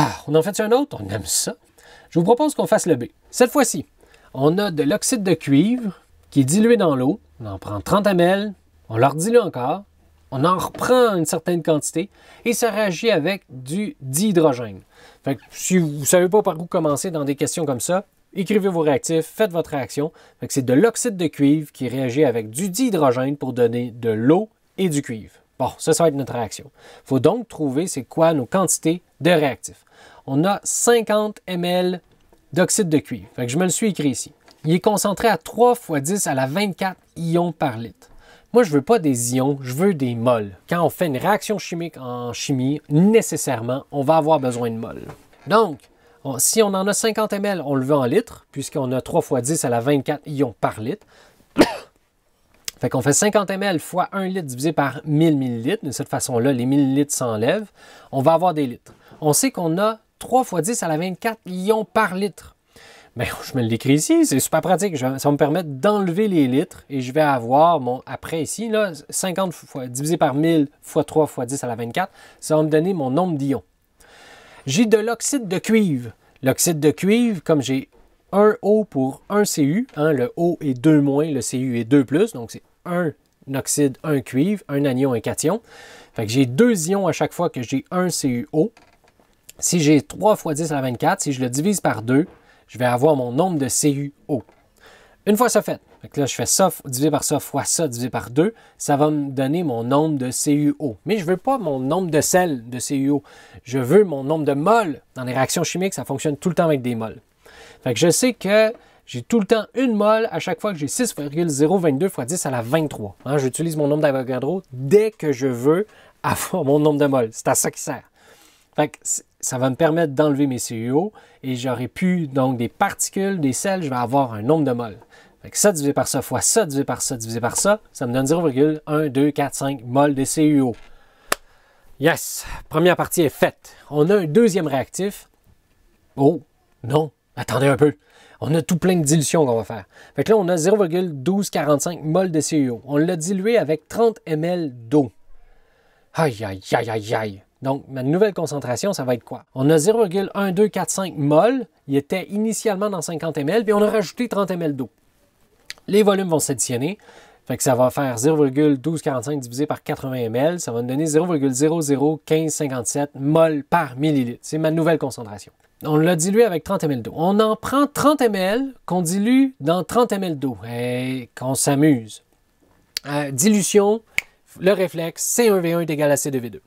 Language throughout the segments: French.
Ah, on en fait un autre? On aime ça. Je vous propose qu'on fasse le B. Cette fois-ci, on a de l'oxyde de cuivre qui est dilué dans l'eau. On en prend 30 ml, on le redilue encore, on en reprend une certaine quantité et ça réagit avec du dihydrogène. Fait que si vous ne savez pas par où commencer dans des questions comme ça, écrivez vos réactifs, faites votre réaction. Fait que c'est de l'oxyde de cuivre qui réagit avec du dihydrogène pour donner de l'eau et du cuivre. Bon, ça va être notre réaction. Il faut donc trouver c'est quoi nos quantités de réactifs. On a 50 ml d'oxyde de cuivre. Fait que je me le suis écrit ici. Il est concentré à 3 × 10 à la 24 ions par litre. Moi, je ne veux pas des ions, je veux des moles. Quand on fait une réaction chimique en chimie, nécessairement, on va avoir besoin de moles. Donc, si on en a 50 ml, on le veut en litres, puisqu'on a 3 × 10 à la 24 ions par litre. Fait qu'on fait 50 ml fois 1 litre divisé par 1000 ml. De cette façon-là, les millilitres s'enlèvent. On va avoir des litres. On sait qu'on a 3 × 10 à la 24 ions par litre. Bien, je me l'écris ici, c'est super pratique. Ça va me permettre d'enlever les litres et je vais avoir après ici, là, 50 divisé par 1000 fois 3 × 10 à la 24, ça va me donner mon nombre d'ions. J'ai de l'oxyde de cuivre. L'oxyde de cuivre, comme j'ai 1 O pour 1 Cu, le O est 2 moins, le Cu est 2 plus, donc c'est 1 oxyde, 1 cuivre, 1 anion, 1 cation. Fait que j'ai 2 ions à chaque fois que j'ai 1 CuO. Si j'ai 3 × 10 à la 24, si je le divise par 2, je vais avoir mon nombre de CuO. Une fois ça fait, là je fais ça divisé par ça fois ça divisé par 2, ça va me donner mon nombre de CuO. Mais je ne veux pas mon nombre de sels de CuO, je veux mon nombre de moles. Dans les réactions chimiques, ça fonctionne tout le temps avec des moles. Fait que je sais que j'ai tout le temps une mole à chaque fois que j'ai 6,022 × 10 à la 23. J'utilise mon nombre d'Avogadro dès que je veux avoir mon nombre de moles. C'est à ça qui sert. Fait que ça va me permettre d'enlever mes CuO et j'aurai plus donc des particules, des sels, je vais avoir un nombre de moles. Fait que ça divisé par ça fois ça divisé par ça divisé par ça, ça me donne 0,1245 moles de CuO. Yes! Première partie est faite. On a un deuxième réactif. Oh, non, attendez un peu. On a tout plein de dilutions qu'on va faire. Fait que là, on a 0,1245 moles de CuO. On l'a dilué avec 30 ml d'eau. Aïe, aïe, aïe, aïe, aïe. Donc, ma nouvelle concentration, ça va être quoi? On a 0,1245 mol. Il était initialement dans 50 ml, puis on a rajouté 30 ml d'eau. Les volumes vont s'additionner. Fait que ça va faire 0,1245 divisé par 80 ml. Ça va me donner 0,001557 mol par millilitre. C'est ma nouvelle concentration. On l'a dilué avec 30 ml d'eau. On en prend 30 ml qu'on dilue dans 30 ml d'eau et qu'on s'amuse. Dilution, le réflexe, C1V1 est égal à C2V2.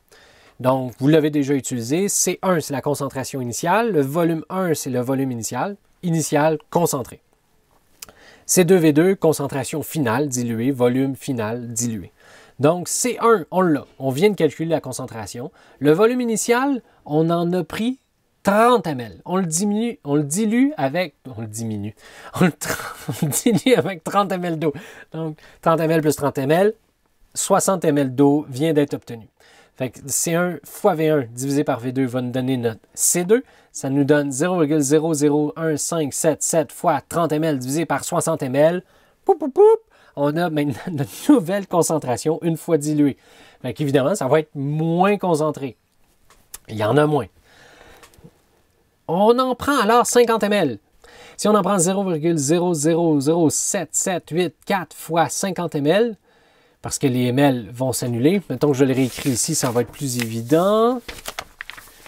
Donc, vous l'avez déjà utilisé. C1, c'est la concentration initiale. Le volume 1, c'est le volume initial. Initial, concentré. C2V2, concentration finale, diluée. Volume final, dilué. Donc, C1, on l'a. On vient de calculer la concentration. Le volume initial, on en a pris 30 ml. On le dilue avec 30 ml d'eau. Donc, 30 ml plus 30 ml, 60 ml d'eau vient d'être obtenu. Fait que C1 fois V1 divisé par V2 va nous donner notre C2. Ça nous donne 0,001577 fois 30 ml divisé par 60 ml. Poup, poup, poup. On a maintenant notre nouvelle concentration une fois diluée. Fait qu'évidemment, ça va être moins concentré. Il y en a moins. On en prend alors 50 ml. Si on en prend 0,000778 fois 50 ml, parce que les ml vont s'annuler. Mettons que je le réécris ici, ça va être plus évident.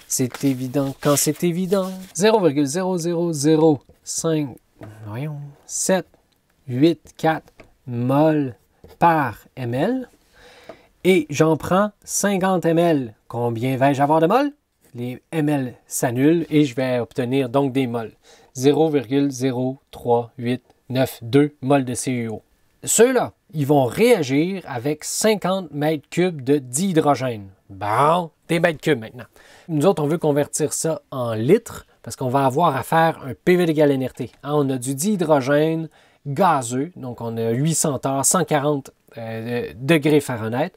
C'est évident quand c'est évident. 0,0005784 mol par ml. Et j'en prends 50 ml. Combien vais-je avoir de mol? Les ml s'annulent et je vais obtenir donc des mols. 0,03892 mol de CuO. Ceux-là, ils vont réagir avec 50 mètres cubes de dihydrogène. Bon, des mètres cubes maintenant. Nous autres, on veut convertir ça en litres parce qu'on va avoir à faire un PV égale NRT. On a du dihydrogène gazeux, donc on a 800 torrs, 140 degrés Fahrenheit.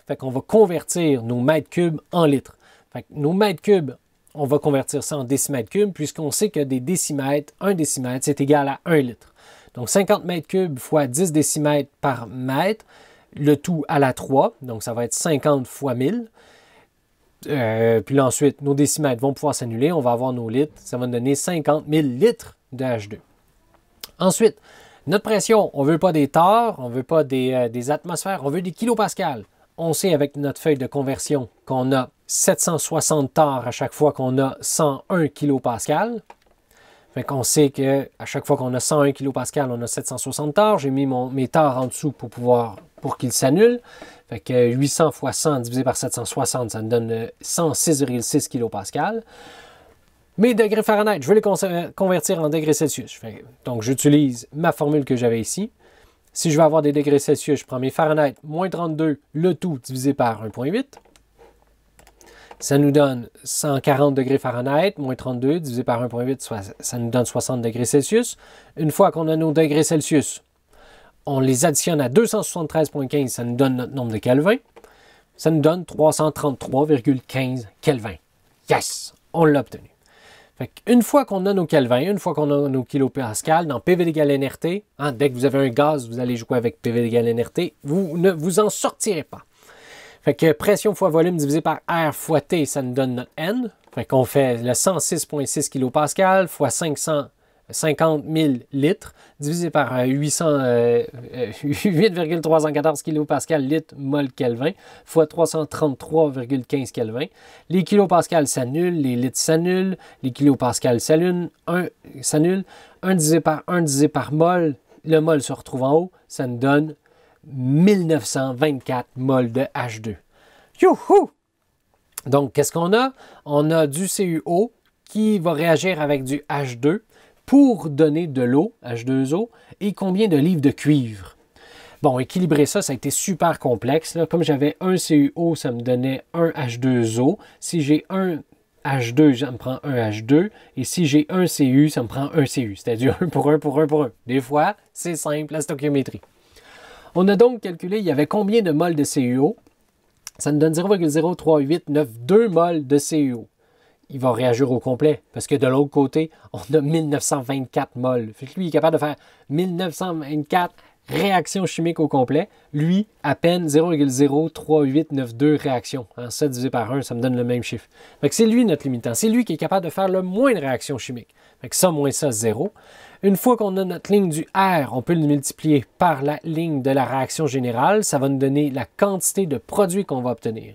Fait qu'on va convertir nos mètres cubes en litres. Fait que nos mètres cubes, on va convertir ça en décimètres cubes puisqu'on sait que des décimètres, 1 décimètre, c'est égal à 1 litre. Donc 50 mètres cubes fois 10 décimètres par mètre, le tout à la 3, donc ça va être 50 fois 1000. Puis là, ensuite, nos décimètres vont pouvoir s'annuler. On va avoir nos litres. Ça va nous donner 50 000 litres de H2. Ensuite, notre pression, on ne veut pas des torrs, on ne veut pas des atmosphères, on veut des kilopascales. On sait avec notre feuille de conversion qu'on a 760 torrs à chaque fois qu'on a 101 kilopascales. Fait qu'on sait qu'à chaque fois qu'on a 101 kilopascales, on a 760 torrs. J'ai mis mes torrs en dessous pour qu'ils s'annulent. Fait que 800 fois 100 divisé par 760, ça me donne 106,6 kilopascales. Mes degrés Fahrenheit, je veux les convertir en degrés Celsius. Donc, j'utilise ma formule que j'avais ici. Si je veux avoir des degrés Celsius, je prends mes Fahrenheit, moins 32, le tout divisé par 1,8. Ça nous donne 140 degrés Fahrenheit, moins 32, divisé par 1,8, ça nous donne 60 degrés Celsius. Une fois qu'on a nos degrés Celsius, on les additionne à 273,15, ça nous donne notre nombre de Kelvin. Ça nous donne 333,15 Kelvin. Yes! On l'a obtenu. Une fois qu'on a nos Kelvin, une fois qu'on a nos kilopascales, dans PV égale nRT, dès que vous avez un gaz, vous allez jouer avec PV égale nRT, vous ne vous en sortirez pas. Fait que pression fois volume divisé par R fois T, ça nous donne notre N. Fait qu'on fait le 106,6 kilopascal fois 550 000 litres divisé par 8,314 kilopascal litre mol Kelvin fois 333,15 Kelvin. Les kilopascales s'annulent, les litres s'annulent, les kilopascales s'annulent. 1 divisé par mol, le mol se retrouve en haut, ça nous donne 1924 mol de H2. Youhou! Donc, qu'est-ce qu'on a? On a du CuO qui va réagir avec du H2 pour donner de l'eau, H2O, et combien de livres de cuivre. Bon, équilibrer ça, ça a été super complexe. Là. Comme j'avais un CuO, ça me donnait un H2O. Si j'ai un H2, ça me prend un H2. Et si j'ai un Cu, ça me prend un Cu. C'est-à-dire 1 pour 1 pour 1 pour 1. Des fois, c'est simple, la stoichiométrie. On a donc calculé, il y avait combien de moles de CuO? Ça nous donne 0,03892 moles de CuO. Il va réagir au complet, parce que de l'autre côté, on a 1924 moles. Fait que lui, il est capable de faire 1924 réactions chimiques au complet. Lui, à peine 0,03892 réactions. Ça divisé par 1, ça me donne le même chiffre. Fait que c'est lui notre limitant. C'est lui qui est capable de faire le moins de réactions chimiques. Fait que ça moins ça, 0. Une fois qu'on a notre ligne du R, on peut le multiplier par la ligne de la réaction générale. Ça va nous donner la quantité de produit qu'on va obtenir.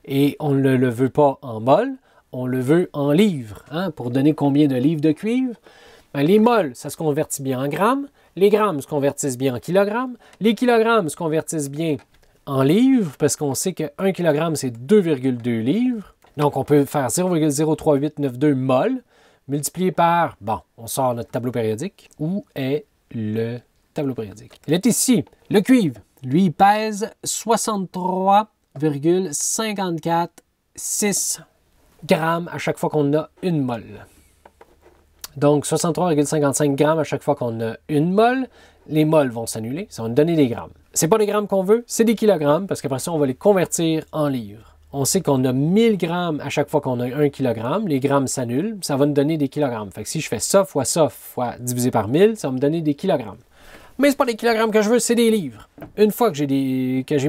Et on ne le veut pas en mol, on le veut en livres. Pour donner combien de livres de cuivre? Les mols, ça se convertit bien en grammes. Les grammes se convertissent bien en kilogrammes. Les kilogrammes se convertissent bien en livres, parce qu'on sait qu'un kilogramme, c'est 2,2 livres. Donc, on peut faire 0,03892 mols, multiplié par, on sort notre tableau périodique. Où est le tableau périodique? Il est ici. Le cuivre, lui, il pèse 63,546 grammes à chaque fois qu'on a une mole. Donc, 63,55 grammes à chaque fois qu'on a une mole. Les moles vont s'annuler, ça va nous donner des grammes. C'est pas des grammes qu'on veut, c'est des kilogrammes, parce qu'après ça, on va les convertir en livres. On sait qu'on a 1000 grammes à chaque fois qu'on a 1 kilogramme. Les grammes s'annulent, ça va nous donner des kilogrammes. Fait que si je fais ça fois divisé par 1000, ça va me donner des kilogrammes. Mais c'est pas des kilogrammes que je veux, c'est des livres. Une fois que j'ai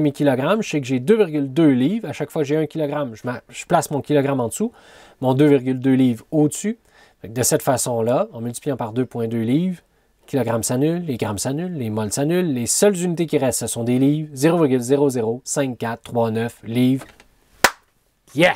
mes kilogrammes, je sais que j'ai 2,2 livres. À chaque fois que j'ai 1 kilogramme, je place mon kilogramme en dessous, mon 2,2 livres au-dessus. De cette façon-là, en multipliant par 2,2 livres, kilogrammes s'annulent, les grammes s'annulent, les moles s'annulent. Les seules unités qui restent, ce sont des livres. 0,005439 livres. Yeah!